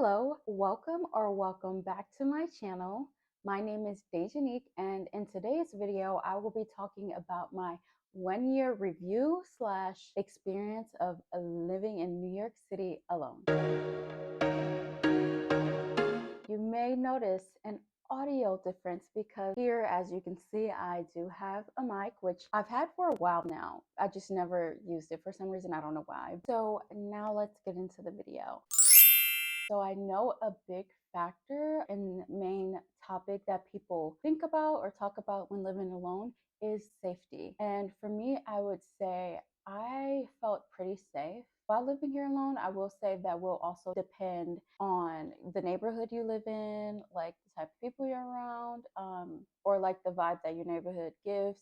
Hello, welcome back to my channel. My name is Dejahnique, and in today's video, I will be talking about my 1 year review slash experience of living in New York City alone. You may notice an audio difference because here, as you can see, I do have a mic, which I've had for a while now. I just never used it for some reason. I don't know why. So now let's get into the video. So I know a big factor and main topic that people think about or talk about when living alone is safety. And for me, I would say I felt pretty safe. While living here alone, I will say that will also depend on the neighborhood you live in, like the type of people you're around, or like the vibe that your neighborhood gives,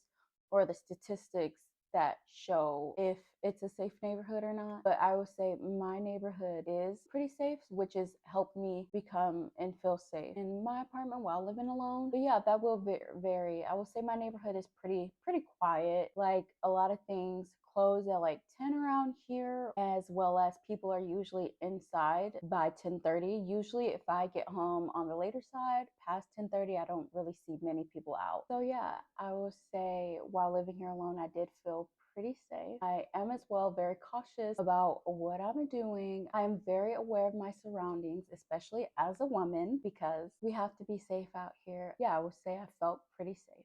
or the statistics that show if it's a safe neighborhood or not. But I would say my neighborhood is pretty safe, which has helped me become and feel safe in my apartment while living alone. But yeah, that will vary. I will say my neighborhood is pretty quiet. Like a lot of things close at like 10 around here, as well as people are usually inside by 10:30. Usually if I get home on the later side past 10:30, I don't really see many people out. So yeah, I will say while living here alone, I did feel pretty safe. I am as well very cautious about what I'm doing. I am very aware of my surroundings, especially as a woman, because we have to be safe out here. Yeah, I would say I felt pretty safe.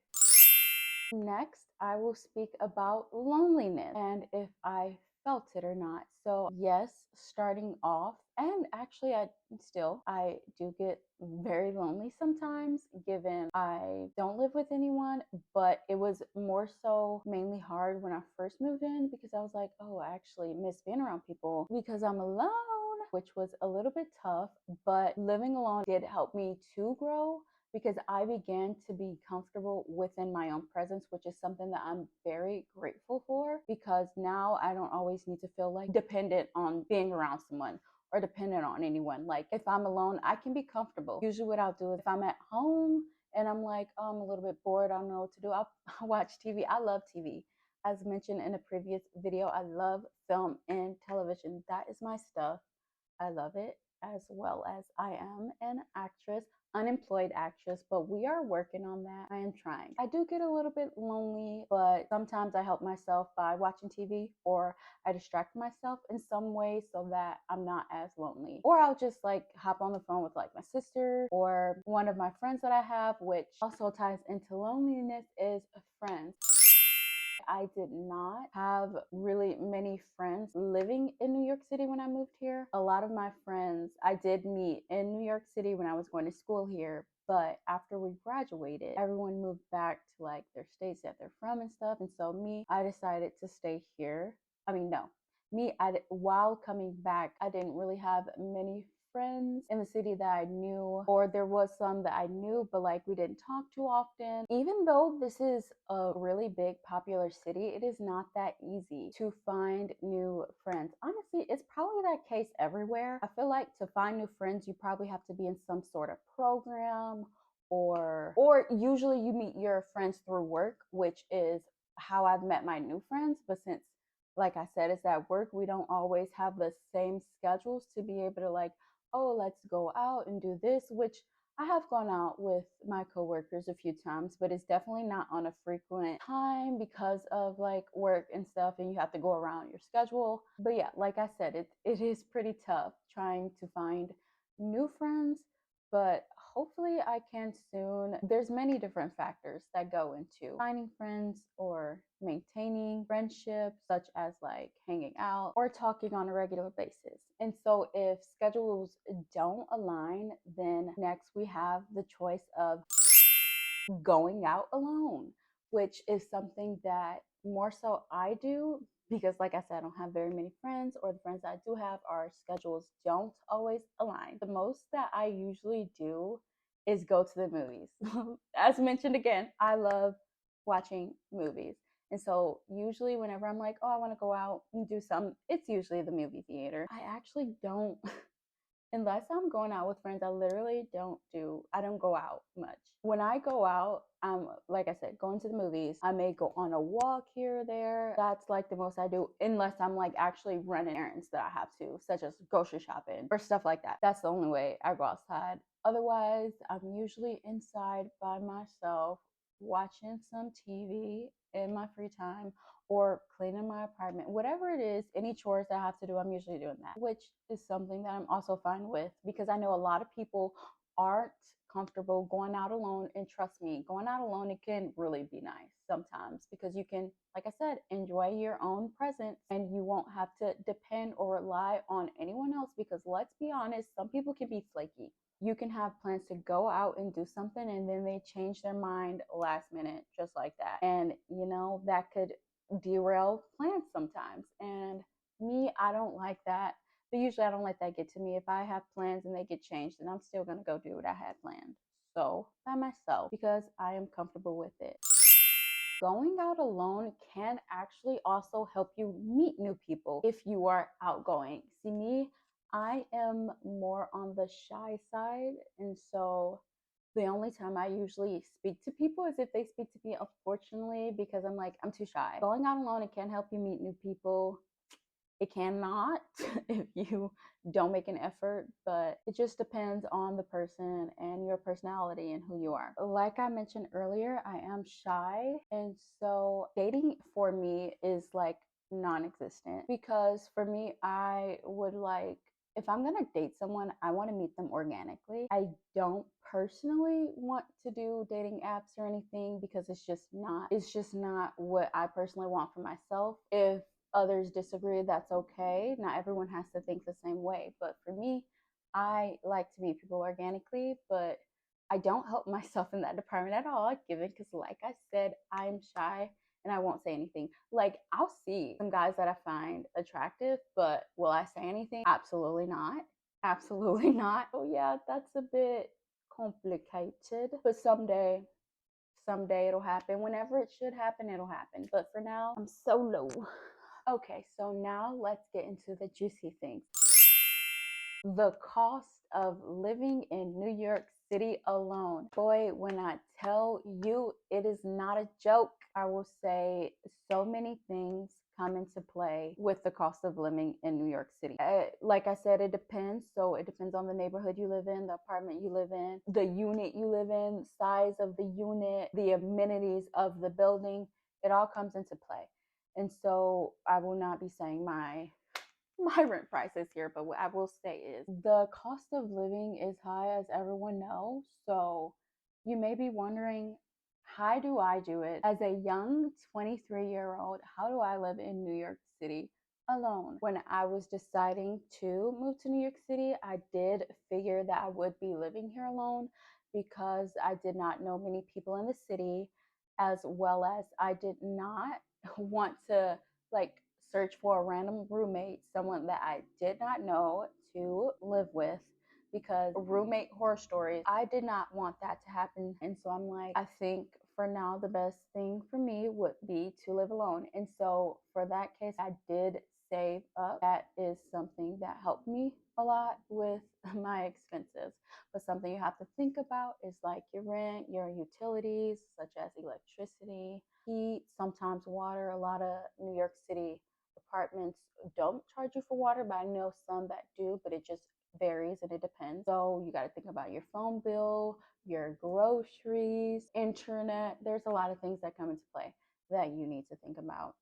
Next, I will speak about loneliness and if I felt it or not. So, yes, starting off, and actually, I do get very lonely sometimes, given I don't live with anyone, but it was more so mainly hard when I first moved in because I was like, oh, I actually miss being around people because I'm alone, which was a little bit tough, but living alone did help me to grow because I began to be comfortable within my own presence, which is something that I'm very grateful for because now I don't always need to feel like dependent on being around someone or dependent on anyone. Like if I'm alone, I can be comfortable. Usually what I'll do is if I'm at home and I'm like, oh, I'm a little bit bored, I don't know what to do, I'll watch TV. I love TV. As mentioned in a previous video, I love film and television. That is my stuff. I love it, as well as I am an actress, unemployed actress, but we are working on that. I am trying. I do get a little bit lonely, but sometimes I help myself by watching TV or I distract myself in some way so that I'm not as lonely. Or I'll just like hop on the phone with like my sister or one of my friends that I have, which also ties into loneliness is friends. I did not have really many friends living in New York City when I moved here. A lot of my friends I did meet in New York City when I was going to school here. But after we graduated, everyone moved back to like their states that they're from and stuff. And so I decided to stay here. I mean, no, while coming back, I didn't really have many friends in the city that I knew, or there was some that I knew, but like we didn't talk too often. Even though this is a really big, popular city, it is not that easy to find new friends. Honestly, it's probably that case everywhere. I feel like to find new friends, you probably have to be in some sort of program or usually you meet your friends through work, which is how I've met my new friends. But since like I said, it's at work, we don't always have the same schedules to be able to like, oh, let's go out and do this, which I have gone out with my coworkers a few times, but it's definitely not on a frequent time because of like work and stuff, and you have to go around your schedule. But yeah, like I said, it is pretty tough trying to find new friends, but hopefully I can soon. There's many different factors that go into finding friends or maintaining friendships, such as like hanging out or talking on a regular basis. And so if schedules don't align, then next we have the choice of going out alone, which is something that more so I do because, like I said, I don't have very many friends, or the friends that I do have, our schedules don't always align. The most that I usually do is go to the movies. As mentioned again, I love watching movies. And so, usually, whenever I'm like, oh, I want to go out and do something, it's usually the movie theater. I actually don't Unless I'm going out with friends, I don't go out much. When I go out, I'm, like I said, going to the movies. I may go on a walk here or there. That's like the most I do, unless I'm like actually running errands that I have to, such as grocery shopping or stuff like that. That's the only way I go outside. Otherwise, I'm usually inside by myself watching some TV in my free time or cleaning my apartment, whatever it is, any chores I have to do, I'm usually doing that, which is something that I'm also fine with because I know a lot of people aren't comfortable going out alone. And trust me, going out alone, it can really be nice sometimes because you can, like I said, enjoy your own presence and you won't have to depend or rely on anyone else because let's be honest, some people can be flaky. You can have plans to go out and do something and then they change their mind last minute just like that, and that could derail plans sometimes. And me, I don't like that. But usually I don't let that get to me. If I have plans and they get changed, then I'm still gonna go do what I had planned. So by myself because I am comfortable with it. Going out alone can actually also help you meet new people if you are outgoing. See, me, I am more on the shy side. And so the only time I usually speak to people is if they speak to me, unfortunately, because I'm too shy. Going out alone, it can help you meet new people. It cannot if you don't make an effort, but it just depends on the person and your personality and who you are. Like I mentioned earlier, I am shy, and so dating for me is like non-existent because for me, I would like, if I'm gonna date someone, I want to meet them organically. I don't personally want to do dating apps or anything because it's just not what I personally want for myself. If others disagree, that's okay. Not everyone has to think the same way. But for me, I like to meet people organically, but I don't help myself in that department at all, given because, like I said, I'm shy and I won't say anything. Like, I'll see some guys that I find attractive, but will I say anything? Absolutely not. Absolutely not. Oh, yeah, that's a bit complicated. But someday it'll happen. Whenever it should happen, it'll happen. But for now, I'm solo. Okay, so now let's get into the juicy things. The cost of living in New York City alone. Boy, when I tell you it is not a joke, I will say so many things come into play with the cost of living in New York City. Like I said, it depends. So it depends on the neighborhood you live in, the apartment you live in, the unit you live in, size of the unit, the amenities of the building. It all comes into play. And so I will not be saying my rent prices here, but what I will say is the cost of living is high, as everyone knows. So you may be wondering, how do I do it? As a young 23-year-old, how do I live in New York City alone? When I was deciding to move to New York City, I did figure that I would be living here alone because I did not know many people in the city, as well as I did not want to like search for a random roommate, someone that I did not know to live with, because roommate horror stories, I did not want that to happen. And so I'm like, I think for now, the best thing for me would be to live alone. And so for that case, I did save up. That is something that helped me a lot with my expenses. But something you have to think about is like your rent, your utilities, such as electricity, heat, sometimes water. A lot of New York City apartments don't charge you for water, but I know some that do, but it just varies and it depends. So you got to think about your phone bill, your groceries, internet. There's a lot of things that come into play that you need to think about.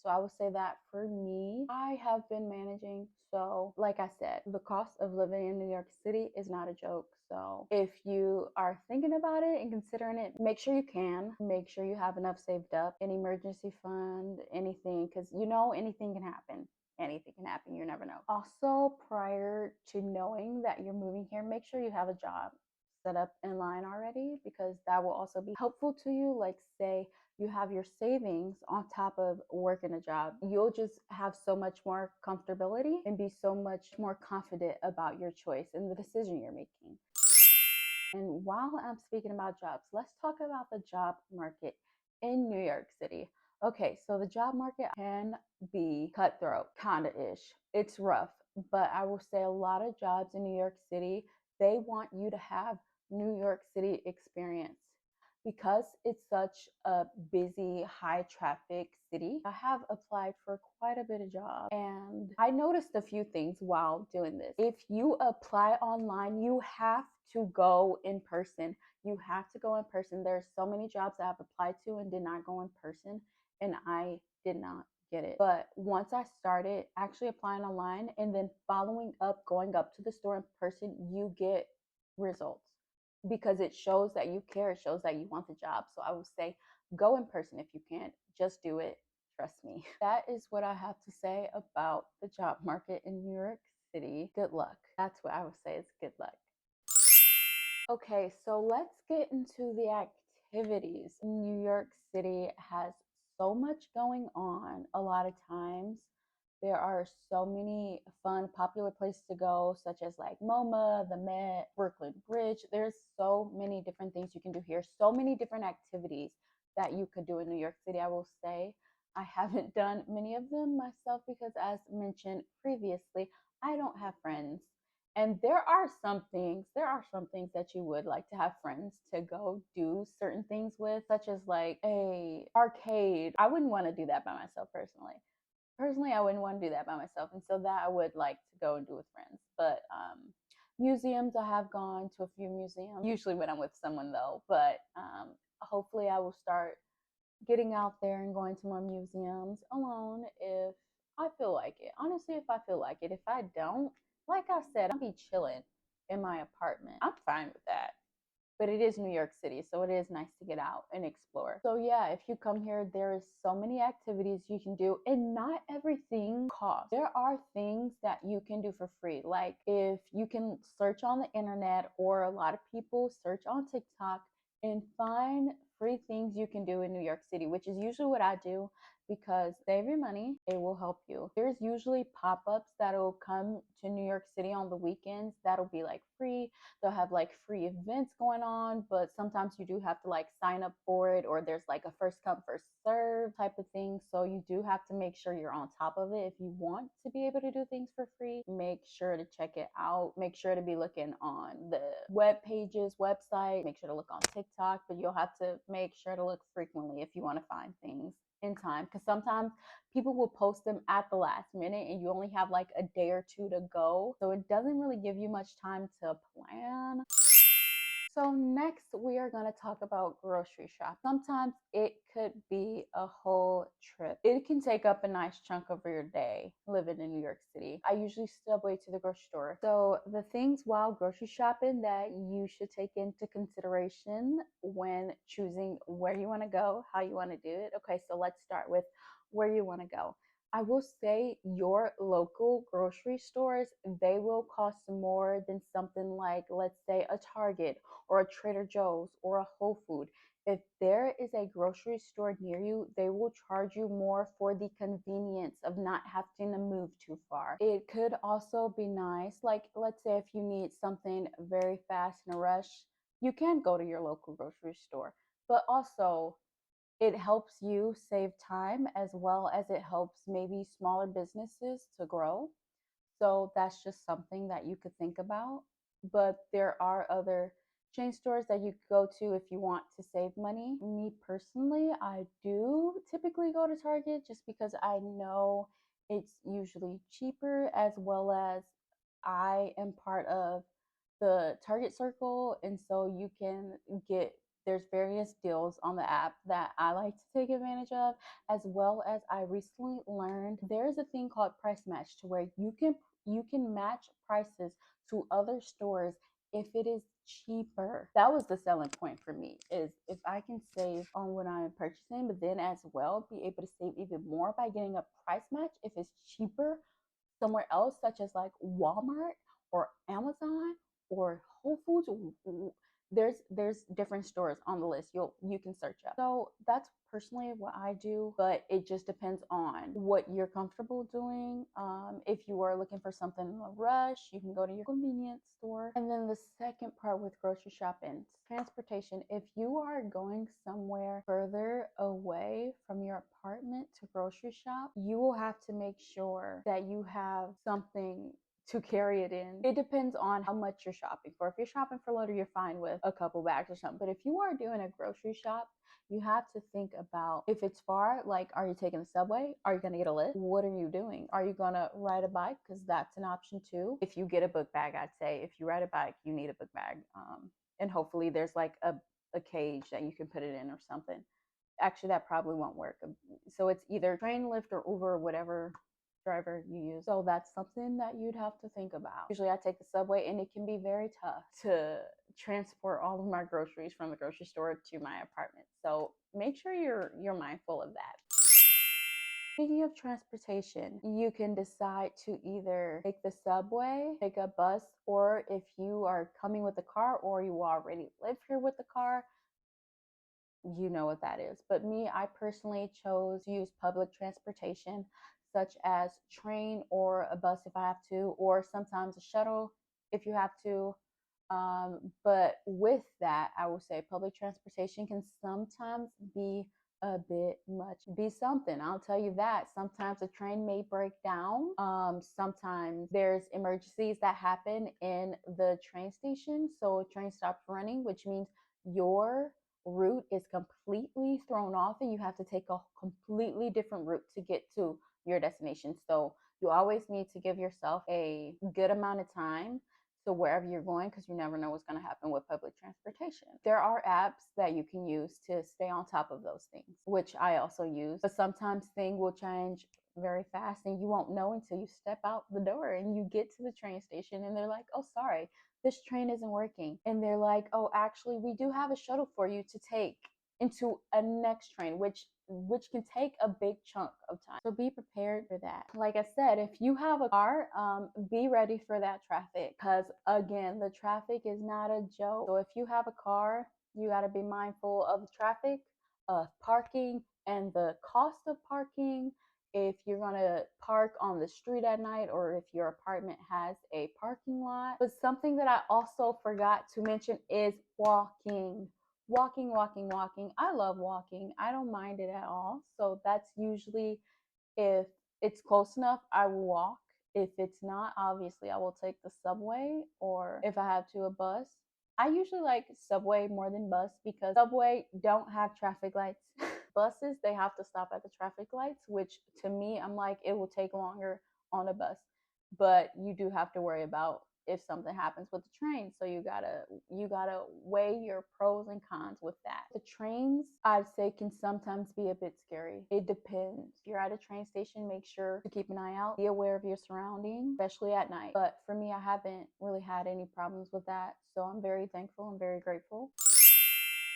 So I would say that for me, I have been managing. So, like I said, the cost of living in New York City is not a joke. So, if you are thinking about it and considering it, make sure you can. Make sure you have enough saved up, an emergency fund, anything, because anything can happen. Anything can happen. You never know. Also, prior to knowing that you're moving here, make sure you have a job set up in line already because that will also be helpful to you. Like, say, you have your savings on top of working a job, you'll just have so much more comfortability and be so much more confident about your choice and the decision you're making. And while I'm speaking about jobs, let's talk about the job market in New York City. Okay, so the job market can be cutthroat, kinda ish. It's rough. but I will say a lot of jobs in New York City, they want you to have New York City experience. Because it's such a busy, high traffic city, I have applied for quite a bit of jobs. And I noticed a few things while doing this. If you apply online, you have to go in person. You have to go in person. There's so many jobs that I've applied to and did not go in person, and I did not get it. But once I started actually applying online and then following up, going up to the store in person, you get results because it shows that you care, it shows that you want the job. So I would say go in person if you can't. Just do it. Trust me. That is what I have to say about the job market in New York City. Good luck. That's what I would say is good luck. Okay, so let's get into the activities. New York City has so much going on a lot of times. There are so many fun, popular places to go, such as like MoMA, the Met, Brooklyn Bridge. There's so many different things you can do here, so many different activities that you could do in New York City. I will say I haven't done many of them myself because, as mentioned previously, I don't have friends. And there are some things that you would like to have friends to go do certain things with, such as like a arcade. I wouldn't want to do that by myself personally. Personally, I wouldn't want to do that by myself, and so that I would like to go and do with friends. But museums, I have gone to a few museums, usually when I'm with someone though. But hopefully, I will start getting out there and going to more museums alone if I feel like it. Honestly, if I feel like it. If I don't, like I said, I'll be chilling in my apartment. I'm fine with that. But it is New York City, so it is nice to get out and explore. So yeah, if you come here, there is so many activities you can do, and not everything costs. There are things that you can do for free. Like if you can search on the internet, or a lot of people search on TikTok and find free things you can do in New York City, which is usually what I do because save your money, it will help you. There's usually pop-ups that'll come to New York City on the weekends that'll be like free. They'll have like free events going on, but sometimes you do have to like sign up for it, or there's like a first come first serve type of thing. So you do have to make sure you're on top of it. If you want to be able to do things for free, make sure to check it out. Make sure to be looking on the web pages, website. Make sure to look on TikTok, but you'll have to make sure to look frequently if you want to find things in time, because sometimes people will post them at the last minute and you only have like a day or two to go, so it doesn't really give you much time to plan. So next we are going to talk about grocery shop. Sometimes it could be a whole trip. It can take up a nice chunk of your day living in New York City. I usually subway to the grocery store. So the things while grocery shopping that you should take into consideration when choosing where you want to go, how you want to do it. Okay, so let's start with where you want to go. I will say your local grocery stores, they will cost more than something like, let's say, a Target or a Trader Joe's or a Whole Food. If there is a grocery store near you, they will charge you more for the convenience of not having to move too far. It could also be nice, like let's say if you need something very fast in a rush, you can go to your local grocery store. But also, it helps you save time as well as it helps maybe smaller businesses to grow. So that's just something that you could think about. But there are other chain stores that you could go to if you want to save money. Me personally, I do typically go to Target just because I know it's usually cheaper, as well as I am part of the Target Circle, and so you can get there's various deals on the app that I like to take advantage of, as well as I recently learned there's a thing called price match to where you can match prices to other stores if it is cheaper. That was the selling point for me, is if I can save on what I'm purchasing, but then as well be able to save even more by getting a price match if it's cheaper somewhere else, such as like Walmart or Amazon or Whole Foods. There's different stores on the list you can search up. So that's personally what I do, but it just depends on what you're comfortable doing. If you are looking for something in a rush, you can go to your convenience store. And then the second part with grocery shopping, transportation. If you are going somewhere further away from your apartment to grocery shop, you will have to make sure that you have something to carry it in. It depends on how much you're shopping for. If you're shopping for little, you're fine with a couple bags or something. But if you are doing a grocery shop, you have to think about if it's far, like, are you taking the subway? Are you going to get a lift? What are you doing? Are you going to ride a bike? Because that's an option too. If you get a book bag, I'd say if you ride a bike, you need a book bag. And hopefully there's like a cage that you can put it in or something. Actually, that probably won't work. So it's either train, Lyft, or Uber, whatever driver you use. So that's something that you'd have to think about. Usually I take the subway, and it can be very tough to transport all of my groceries from the grocery store to my apartment. So make sure you're mindful of that. Speaking of transportation, you can decide to either take the subway, take a bus, or if you are coming with a car or you already live here with the car, you know what that is. But me, I personally chose to use public transportation, such as train or a bus if I have to, or sometimes a shuttle if you have to. But with that, I will say public transportation can sometimes be a bit much. Be something, I'll tell you that. Sometimes a train may break down. Sometimes there's emergencies that happen in the train station. So a train stops running, which means your route is completely thrown off and you have to take a completely different route to get to your destination. So you always need to give yourself a good amount of time to wherever you're going, because you never know what's going to happen with public transportation. There are apps that you can use to stay on top of those things, which I also use, but sometimes things will change very fast and you won't know until you step out the door and you get to the train station and they're like, oh, sorry, this train isn't working. And they're like, oh, actually, we do have a shuttle for you to take into a next train, which can take a big chunk of time. So be prepared for that. Like I said, if you have a car, be ready for that traffic, because again, the traffic is not a joke. So if you have a car, you got to be mindful of the traffic, of parking, and the cost of parking. If you're going to park on the street at night, or if your apartment has a parking lot. But something that I also forgot to mention is walking. Walking. I love walking. I don't mind it at all. So that's usually, if it's close enough, I will walk. If it's not, obviously I will take the subway, or if I have to, a bus. I usually like subway more than bus because subway don't have traffic lights. Buses, they have to stop at the traffic lights, which to me, I'm like, it will take longer on a bus. But you do have to worry about if something happens with the train. So you gotta weigh your pros and cons with that. The trains, I'd say, can sometimes be a bit scary. It depends. If you're at a train station, make sure to keep an eye out. Be aware of your surroundings, especially at night. But for me, I haven't really had any problems with that. So I'm very thankful and very grateful.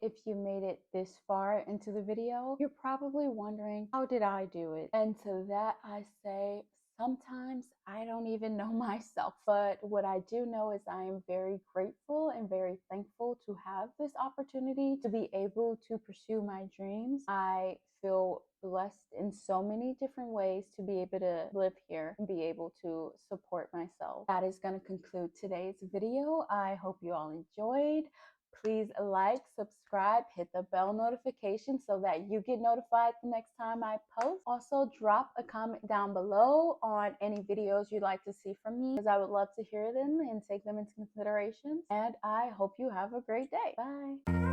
If you made it this far into the video, you're probably wondering, how did I do it? And to that, I say, sometimes I don't even know myself. But what I do know is I am very grateful and very thankful to have this opportunity to be able to pursue my dreams. I feel blessed in so many different ways to be able to live here and be able to support myself. That is going to conclude today's video. I hope you all enjoyed. Please like, subscribe, hit the bell notification so that you get notified the next time I post. Also, drop a comment down below on any videos you'd like to see from me, because I would love to hear them and take them into consideration. And I hope you have a great day. Bye.